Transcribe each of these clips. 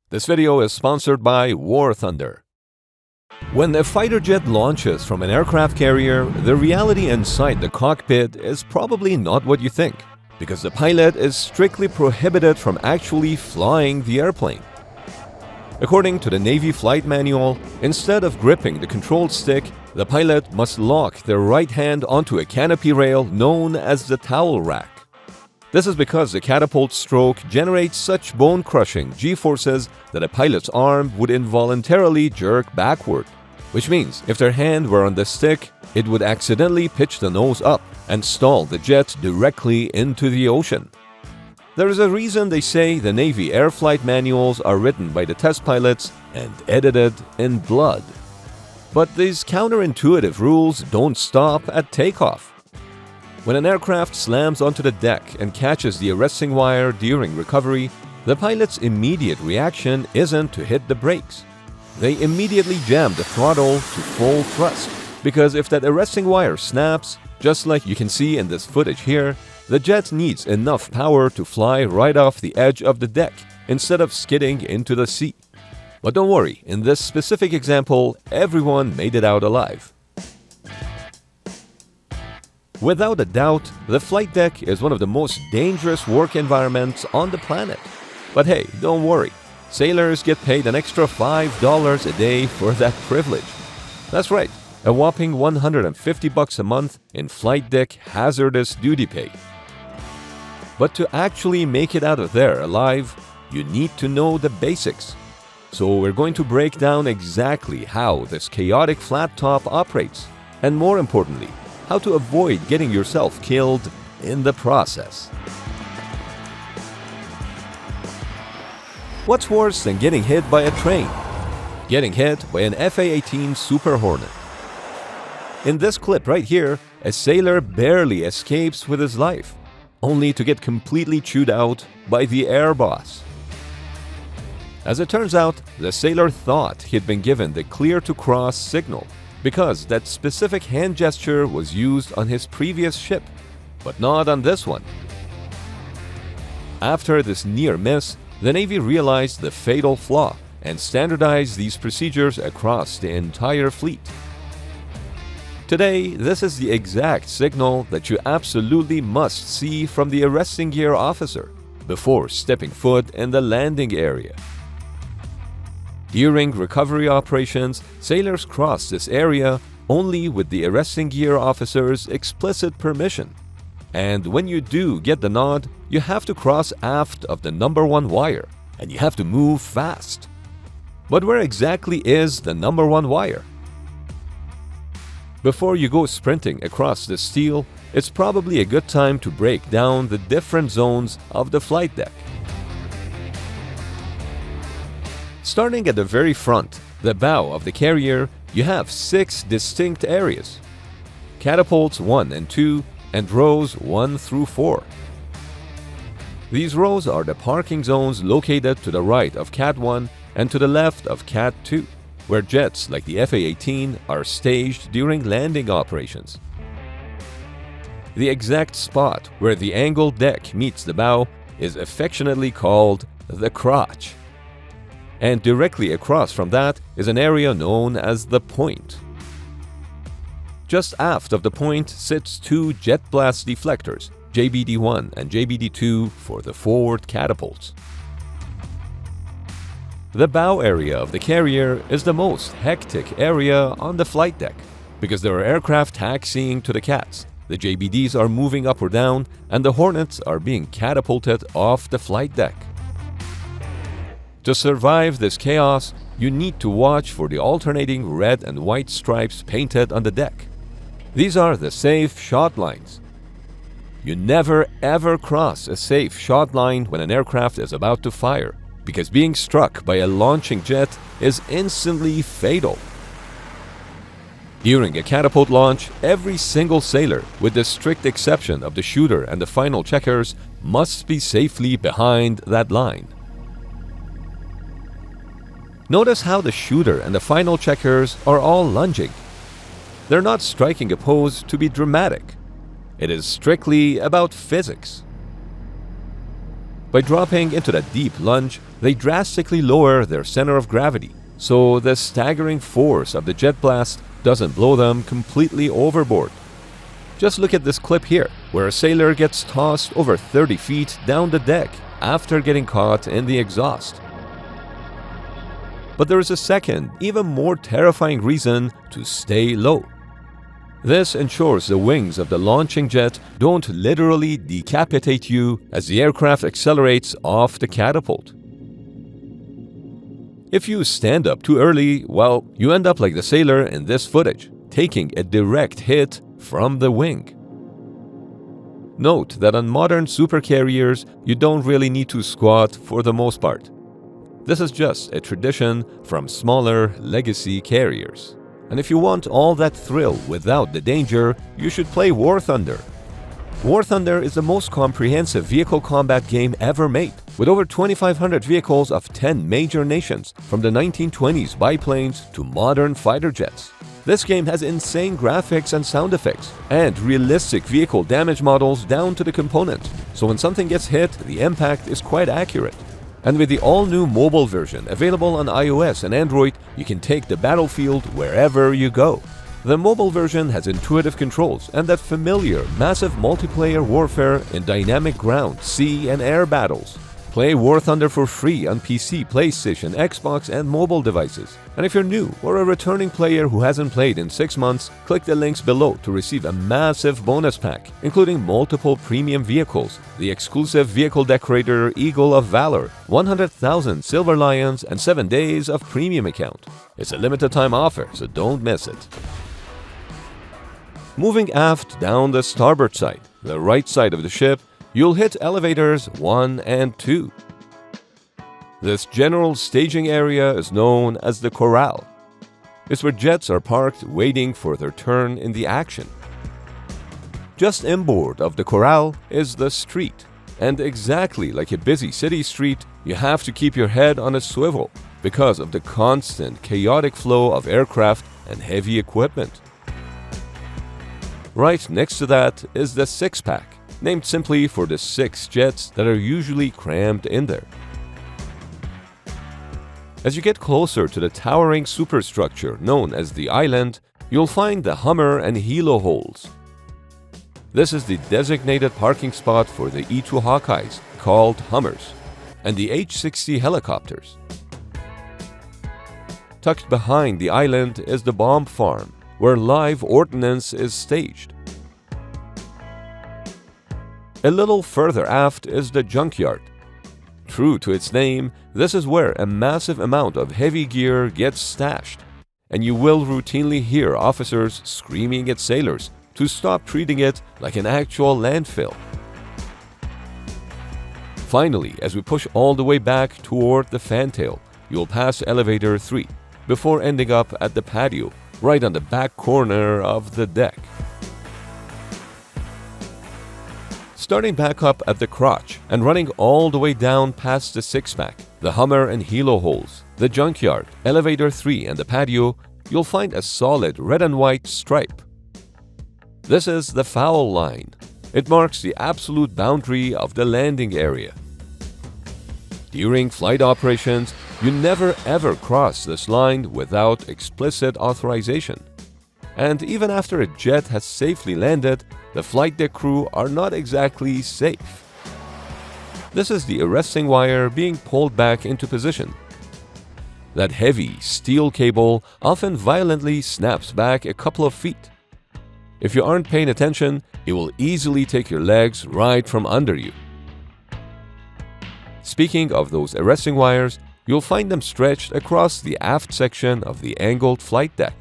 This video is sponsored by War Thunder. When a fighter jet launches from an aircraft carrier, the reality inside the cockpit is probably not what you think, because the pilot is strictly prohibited from actually flying the airplane. According to the Navy flight manual, instead of gripping the control stick, the pilot must lock their right hand onto a canopy rail known as the towel rack. This is because the catapult stroke generates such bone-crushing G-forces that a pilot's arm would involuntarily jerk backward, which means if their hand were on the stick, it would accidentally pitch the nose up and stall the jet directly into the ocean. There is a reason they say the Navy air flight manuals are written by the test pilots and edited in blood. But these counterintuitive rules don't stop at takeoff. When an aircraft slams onto the deck and catches the arresting wire during recovery, the pilot's immediate reaction isn't to hit the brakes. They immediately jam the throttle to full thrust, because if that arresting wire snaps, just like you can see in this footage here, the jet needs enough power to fly right off the edge of the deck instead of skidding into the sea. But don't worry, in this specific example, everyone made it out alive. Without a doubt, the flight deck is one of the most dangerous work environments on the planet. But hey, don't worry, sailors get paid an extra $5 a day for that privilege. That's right, a whopping $150 a month in flight deck hazardous duty pay. But to actually make it out of there alive, you need to know the basics. So we're going to break down exactly how this chaotic flat top operates, and more importantly, how to avoid getting yourself killed in the process. What's worse than getting hit by a train? Getting hit by an F-18 Super Hornet. In this clip right here, a sailor barely escapes with his life, only to get completely chewed out by the air boss. As it turns out, the sailor thought he'd been given the clear to cross signal, because that specific hand gesture was used on his previous ship, but not on this one. After this near miss, the Navy realized the fatal flaw and standardized these procedures across the entire fleet. Today, this is the exact signal that you absolutely must see from the arresting gear officer before stepping foot in the landing area. During recovery operations, sailors cross this area only with the arresting gear officer's explicit permission. And when you do get the nod, you have to cross aft of the number 1 wire, and you have to move fast. But where exactly is the number 1 wire? Before you go sprinting across the steel, it's probably a good time to break down the different zones of the flight deck. Starting at the very front, the bow of the carrier, you have 6 distinct areas: catapults 1 and 2, and rows 1 through 4. These rows are the parking zones located to the right of Cat 1 and to the left of Cat 2, where jets like the F-18 are staged during landing operations. The exact spot where the angled deck meets the bow is affectionately called the crotch. And directly across from that is an area known as the point. Just aft of the point sits 2 jet blast deflectors, JBD-1 and JBD-2 for the forward catapults. The bow area of the carrier is the most hectic area on the flight deck, because there are aircraft taxiing to the cats, the JBDs are moving up or down, and the Hornets are being catapulted off the flight deck. To survive this chaos, you need to watch for the alternating red and white stripes painted on the deck. These are the safe shot lines. You never ever cross a safe shot line when an aircraft is about to fire, because being struck by a launching jet is instantly fatal. During a catapult launch, every single sailor, with the strict exception of the shooter and the final checkers, must be safely behind that line. Notice how the shooter and the final checkers are all lunging. They're not striking a pose to be dramatic. It is strictly about physics. By dropping into that deep lunge, they drastically lower their center of gravity, so the staggering force of the jet blast doesn't blow them completely overboard. Just look at this clip here, where a sailor gets tossed over 30 feet down the deck after getting caught in the exhaust. But there is a second, even more terrifying reason to stay low. This ensures the wings of the launching jet don't literally decapitate you as the aircraft accelerates off the catapult. If you stand up too early, well, you end up like the sailor in this footage, taking a direct hit from the wing. Note that on modern supercarriers, you don't really need to squat for the most part. This is just a tradition from smaller legacy carriers. And if you want all that thrill without the danger, you should play War Thunder. War Thunder is the most comprehensive vehicle combat game ever made, with over 2,500 vehicles of 10 major nations, from the 1920s biplanes to modern fighter jets. This game has insane graphics and sound effects, and realistic vehicle damage models down to the component, so when something gets hit, the impact is quite accurate. And with the all-new mobile version available on iOS and Android, you can take the battlefield wherever you go. The mobile version has intuitive controls and that familiar, massive multiplayer warfare in dynamic ground, sea, and air battles. Play War Thunder for free on PC, PlayStation, Xbox, and mobile devices. And if you're new or a returning player who hasn't played in 6 months, click the links below to receive a massive bonus pack, including multiple premium vehicles, the exclusive vehicle decorator Eagle of Valor, 100,000 Silver Lions, and 7 days of premium account. It's a limited time offer, so don't miss it. Moving aft down the starboard side, the right side of the ship, you'll hit elevators 1 and 2. This general staging area is known as the corral. It's where jets are parked waiting for their turn in the action. Just inboard of the corral is the street, and exactly like a busy city street, you have to keep your head on a swivel because of the constant chaotic flow of aircraft and heavy equipment. Right next to that is the six-pack, named simply for the 6 jets that are usually crammed in there. As you get closer to the towering superstructure known as the island, you'll find the Hummer and Yhello holes. This is the designated parking spot for the E-2 Hawkeyes, called Hummers, and the H-60 helicopters. Tucked behind the island is the bomb farm, where live ordnance is staged. A little further aft is the junkyard. True to its name, this is where a massive amount of heavy gear gets stashed, and you will routinely hear officers screaming at sailors to stop treating it like an actual landfill. Finally, as we push all the way back toward the fantail, you'll pass elevator 3, before ending up at the patio, right on the back corner of the deck. Starting back up at the crotch and running all the way down past the six-pack, the Hummer and Yhello holes, the junkyard, elevator 3, and the patio, you'll find a solid red and white stripe. This is the foul line. It marks the absolute boundary of the landing area. During flight operations, you never ever cross this line without explicit authorization. And even after a jet has safely landed, the flight deck crew are not exactly safe. This is the arresting wire being pulled back into position. That heavy steel cable often violently snaps back a couple of feet. If you aren't paying attention, it will easily take your legs right from under you. Speaking of those arresting wires, you'll find them stretched across the aft section of the angled flight deck.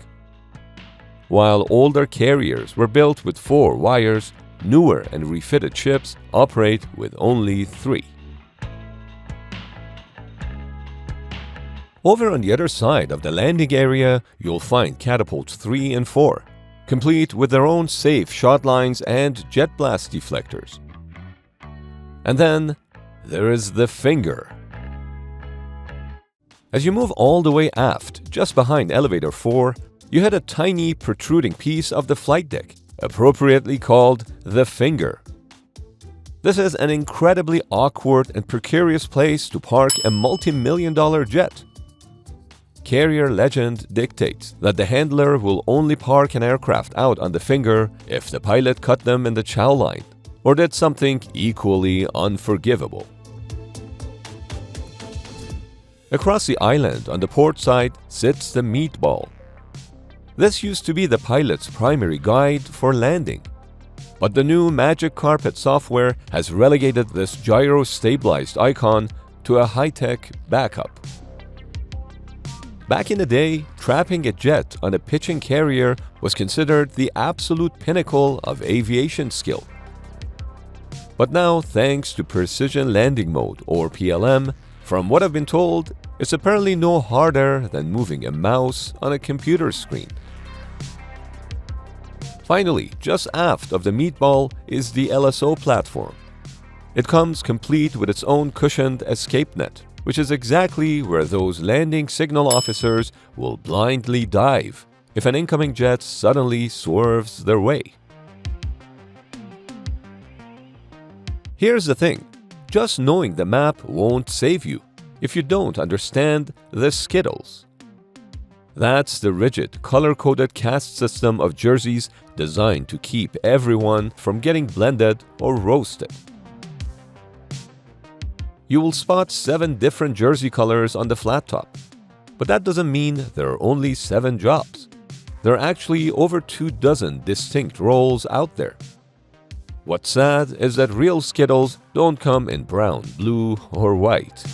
While older carriers were built with 4 wires, newer and refitted ships operate with only 3. Over on the other side of the landing area, you'll find catapults 3 and 4, complete with their own safe shot lines and jet blast deflectors. And then there is the Finger. As you move all the way aft, just behind elevator 4, you hit a tiny protruding piece of the flight deck, appropriately called the Finger. This is an incredibly awkward and precarious place to park a multi-million-dollar jet. Carrier legend dictates that the handler will only park an aircraft out on the finger if the pilot cut them in the chow line or did something equally unforgivable. Across the island on the port side sits the meatball. This used to be the pilot's primary guide for landing, but the new Magic Carpet software has relegated this gyro-stabilized icon to a high-tech backup. Back in the day, trapping a jet on a pitching carrier was considered the absolute pinnacle of aviation skill. But now, thanks to Precision Landing Mode, or PLM, from what I've been told, it's apparently no harder than moving a mouse on a computer screen. Finally, just aft of the meatball is the LSO platform. It comes complete with its own cushioned escape net, which is exactly where those landing signal officers will blindly dive if an incoming jet suddenly swerves their way. Here's the thing, just knowing the map won't save you if you don't understand the Skittles. That's the rigid, color-coded caste system of jerseys designed to keep everyone from getting blended or roasted. You will spot 7 different jersey colors on the flat top, but that doesn't mean there are only 7 jobs. There are actually over 24 distinct roles out there. What's sad is that real Skittles don't come in brown, blue, or white.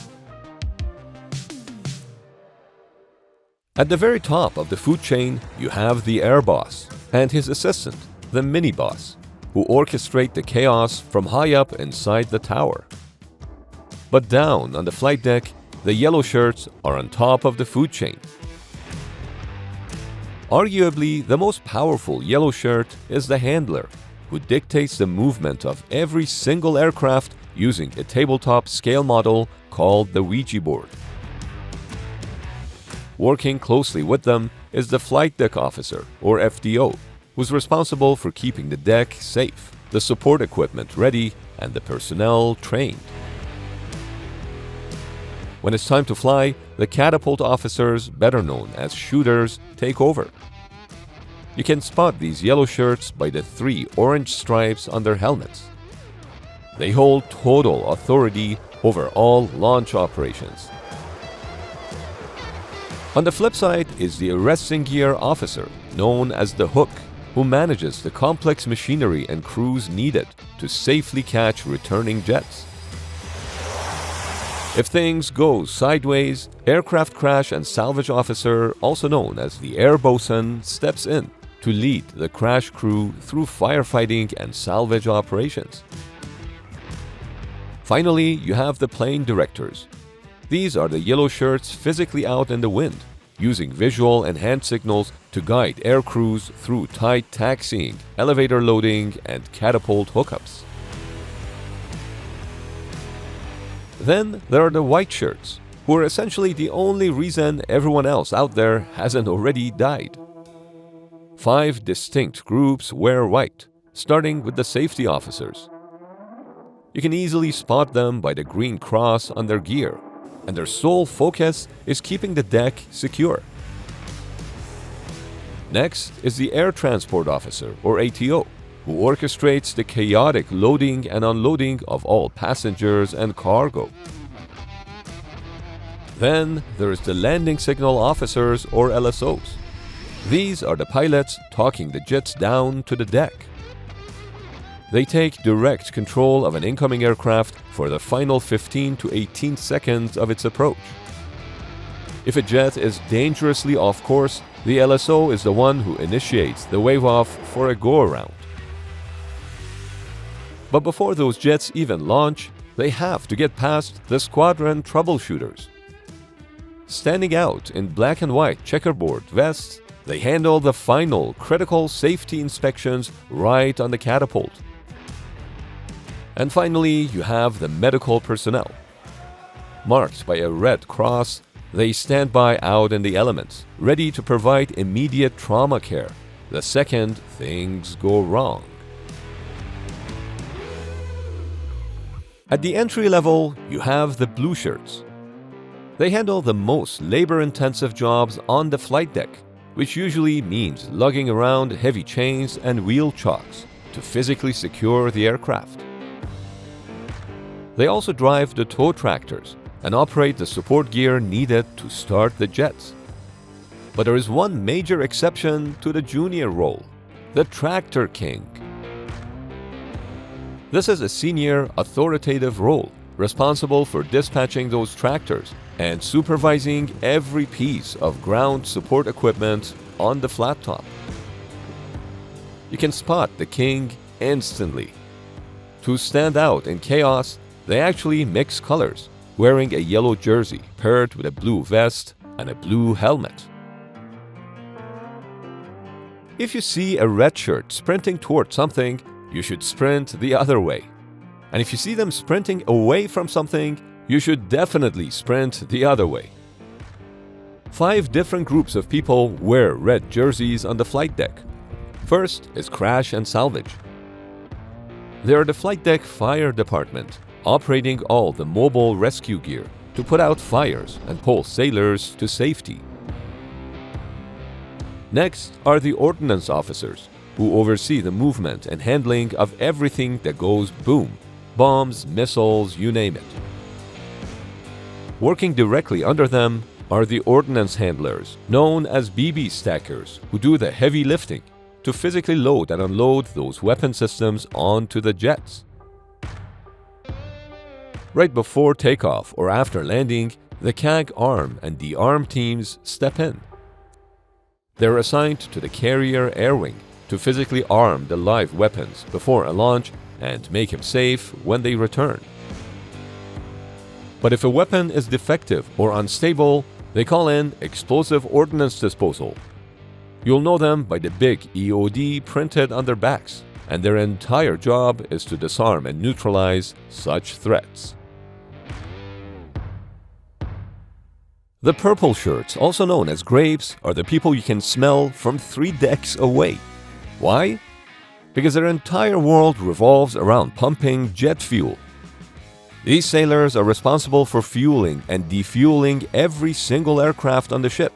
At the very top of the food chain, you have the air boss and his assistant, the mini boss, who orchestrate the chaos from high up inside the tower. But down on the flight deck, the yellow shirts are on top of the food chain. Arguably, the most powerful yellow shirt is the handler, who dictates the movement of every single aircraft using a tabletop scale model called the Ouija board. Working closely with them is the flight deck officer, or FDO, who's responsible for keeping the deck safe, the support equipment ready, and the personnel trained. When it's time to fly, the catapult officers, better known as shooters, take over. You can spot these yellow shirts by the 3 orange stripes on their helmets. They hold total authority over all launch operations. On the flip side is the arresting gear officer, known as the Hook, who manages the complex machinery and crews needed to safely catch returning jets. If things go sideways, aircraft crash and salvage officer, also known as the air bosun, steps in to lead the crash crew through firefighting and salvage operations. Finally, you have the plane directors. These are the yellow shirts physically out in the wind, using visual and hand signals to guide air crews through tight taxiing, elevator loading, and catapult hookups. Then there are the white shirts, who are essentially the only reason everyone else out there hasn't already died. 5 distinct groups wear white, starting with the safety officers. You can easily spot them by the green cross on their gear, and their sole focus is keeping the deck secure. Next is the air transport officer, or ATO, who orchestrates the chaotic loading and unloading of all passengers and cargo. Then there is the landing signal officers, or LSOs. These are the pilots talking the jets down to the deck. They take direct control of an incoming aircraft for the final 15 to 18 seconds of its approach. If a jet is dangerously off course, the LSO is the one who initiates the wave-off for a go-around. But before those jets even launch, they have to get past the squadron troubleshooters. Standing out in black and white checkerboard vests, they handle the final critical safety inspections right on the catapult. And finally, you have the medical personnel. Marked by a red cross, they stand by out in the elements, ready to provide immediate trauma care the second things go wrong. At the entry level, you have the blue shirts. They handle the most labor-intensive jobs on the flight deck, which usually means lugging around heavy chains and wheel chocks to physically secure the aircraft. They also drive the tow tractors and operate the support gear needed to start the jets. But there is one major exception to the junior role: the Tractor King. This is a senior, authoritative role, responsible for dispatching those tractors and supervising every piece of ground support equipment on the flat top. You can spot the King instantly. To stand out in chaos, they actually mix colors, wearing a yellow jersey paired with a blue vest and a blue helmet. If you see a red shirt sprinting toward something, you should sprint the other way. And if you see them sprinting away from something, you should definitely sprint the other way. 5 different groups of people wear red jerseys on the flight deck. First is crash and salvage. They are the flight deck fire department, operating all the mobile rescue gear to put out fires and pull sailors to safety. Next are the ordnance officers, who oversee the movement and handling of everything that goes boom: bombs, missiles, you name it. Working directly under them are the ordnance handlers, known as BB stackers, who do the heavy lifting to physically load and unload those weapon systems onto the jets. Right before takeoff or after landing, the CAG arm and de-arm teams step in. They're assigned to the carrier air wing to physically arm the live weapons before a launch and make him safe when they return. But if a weapon is defective or unstable, they call in explosive ordnance disposal. You'll know them by the big EOD printed on their backs, and their entire job is to disarm and neutralize such threats. The purple shirts, also known as grapes, are the people you can smell from 3 decks away. Why? Because their entire world revolves around pumping jet fuel. These sailors are responsible for fueling and defueling every single aircraft on the ship.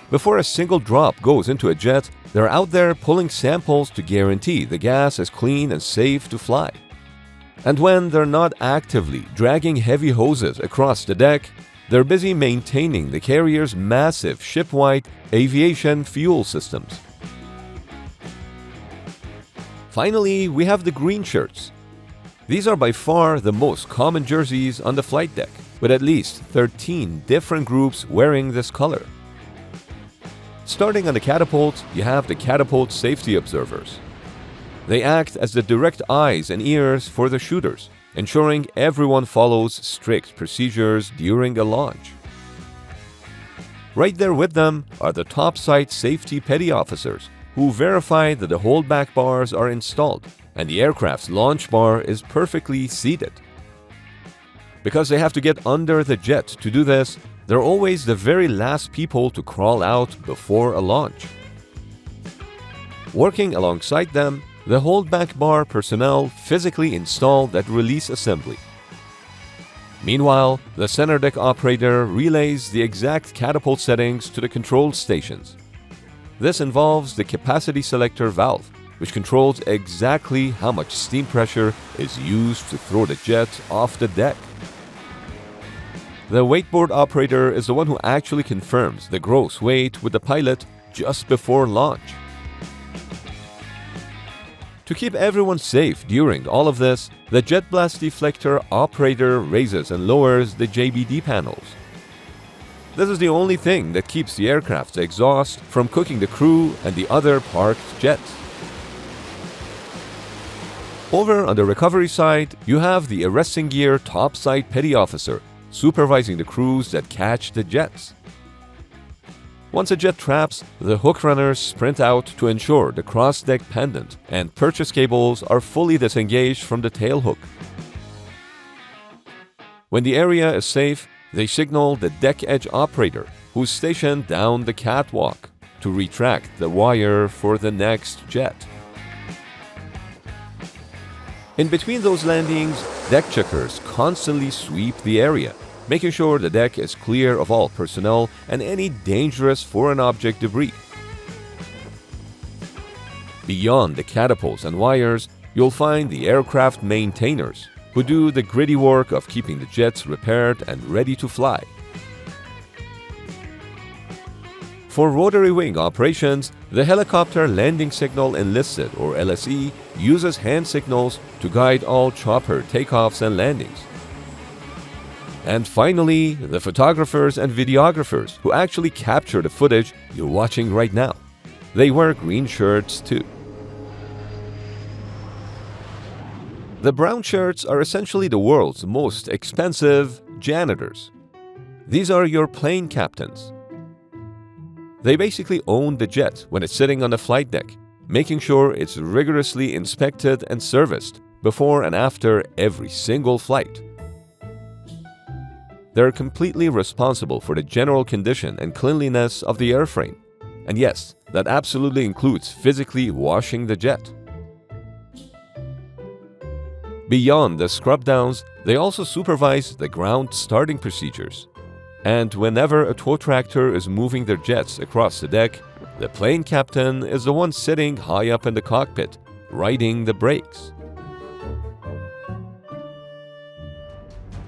Before a single drop goes into a jet, they're out there pulling samples to guarantee the gas is clean and safe to fly. And when they're not actively dragging heavy hoses across the deck, they're busy maintaining the carrier's massive ship-wide aviation fuel systems. Finally, we have the green shirts. These are by far the most common jerseys on the flight deck, with at least 13 different groups wearing this color. Starting on the catapult, you have the catapult safety observers. They act as the direct eyes and ears for the shooters, ensuring everyone follows strict procedures during a launch. Right there with them are the topside safety petty officers, who verify that the holdback bars are installed and the aircraft's launch bar is perfectly seated. Because they have to get under the jet to do this, they're always the very last people to crawl out before a launch. Working alongside them, the holdback bar personnel physically install that release assembly. Meanwhile, the center deck operator relays the exact catapult settings to the control stations. This involves the capacity selector valve, which controls exactly how much steam pressure is used to throw the jet off the deck. The weightboard operator is the one who actually confirms the gross weight with the pilot just before launch. To keep everyone safe during all of this, the jet blast deflector operator raises and lowers the JBD panels. This is the only thing that keeps the aircraft's exhaust from cooking the crew and the other parked jets. Over on the recovery side, you have the arresting gear topside petty officer, supervising the crews that catch the jets. Once a jet traps, the hook runners sprint out to ensure the cross-deck pendant and purchase cables are fully disengaged from the tailhook. When the area is safe, they signal the deck edge operator, who's stationed down the catwalk, to retract the wire for the next jet. In between those landings, deck checkers constantly sweep the area, making sure the deck is clear of all personnel and any dangerous foreign object debris. Beyond the catapults and wires, you'll find the aircraft maintainers, who do the gritty work of keeping the jets repaired and ready to fly. For rotary wing operations, the helicopter landing signal enlisted, or LSE, uses hand signals to guide all chopper takeoffs and landings. And finally, the photographers and videographers who actually capture the footage you're watching right now. They wear green shirts too. The brown shirts are essentially the world's most expensive janitors. These are your plane captains. They basically own the jet when it's sitting on the flight deck, making sure it's rigorously inspected and serviced before and after every single flight. They're completely responsible for the general condition and cleanliness of the airframe. And yes, that absolutely includes physically washing the jet. Beyond the scrub downs, they also supervise the ground starting procedures. And whenever a tow tractor is moving their jets across the deck, the plane captain is the one sitting high up in the cockpit, riding the brakes.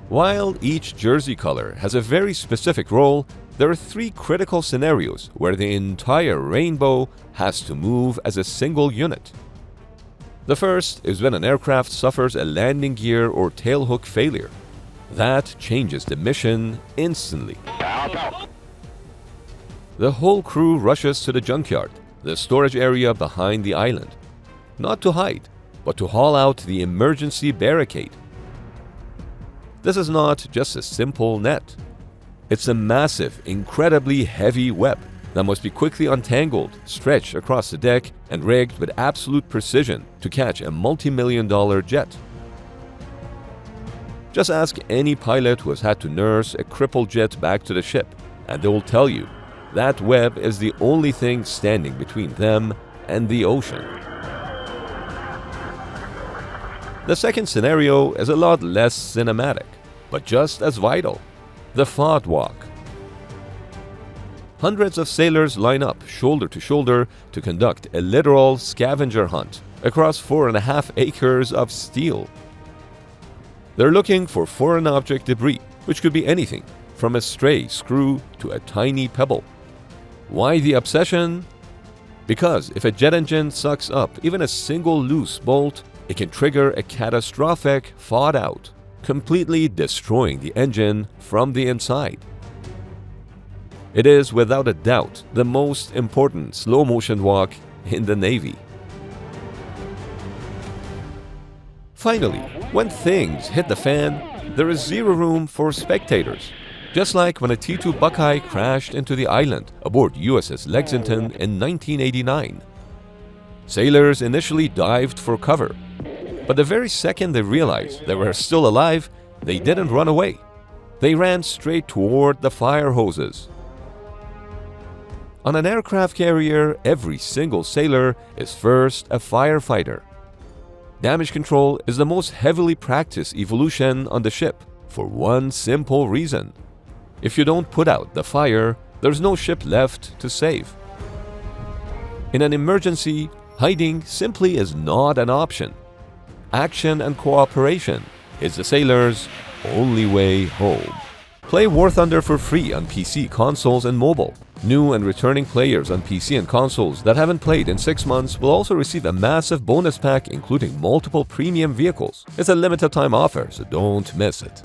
While each jersey color has a very specific role, there are 3 critical scenarios where the entire rainbow has to move as a single unit. The first is when an aircraft suffers a landing gear or tailhook failure. That changes the mission instantly. The whole crew rushes to the junkyard, the storage area behind the island. Not to hide, but to haul out the emergency barricade. This is not just a simple net. It's a massive, incredibly heavy web that must be quickly untangled, stretched across the deck, and rigged with absolute precision to catch a multi-million-dollar jet. Just ask any pilot who has had to nurse a crippled jet back to the ship, and they will tell you that web is the only thing standing between them and the ocean. The second scenario is a lot less cinematic, but just as vital: the FOD walk. Hundreds of sailors line up shoulder to shoulder to conduct a literal scavenger hunt across 4.5 acres of steel. They're looking for foreign object debris, which could be anything from a stray screw to a tiny pebble. Why the obsession? Because if a jet engine sucks up even a single loose bolt, it can trigger a catastrophic FOD out, completely destroying the engine from the inside. It is without a doubt the most important slow-motion walk in the Navy. Finally, when things hit the fan, there is zero room for spectators. Just like when a T-2 Buckeye crashed into the island aboard USS Lexington in 1989. Sailors initially dived for cover, but the very second they realized they were still alive, they didn't run away. They ran straight toward the fire hoses. On an aircraft carrier, every single sailor is first a firefighter. Damage control is the most heavily practiced evolution on the ship for one simple reason. If you don't put out the fire, there's no ship left to save. In an emergency, hiding simply is not an option. Action and cooperation is the sailor's only way home. Play War Thunder for free on PC, consoles, and mobile. New and returning players on PC and consoles that haven't played in 6 months will also receive a massive bonus pack including multiple premium vehicles. It's a limited time offer, so don't miss it.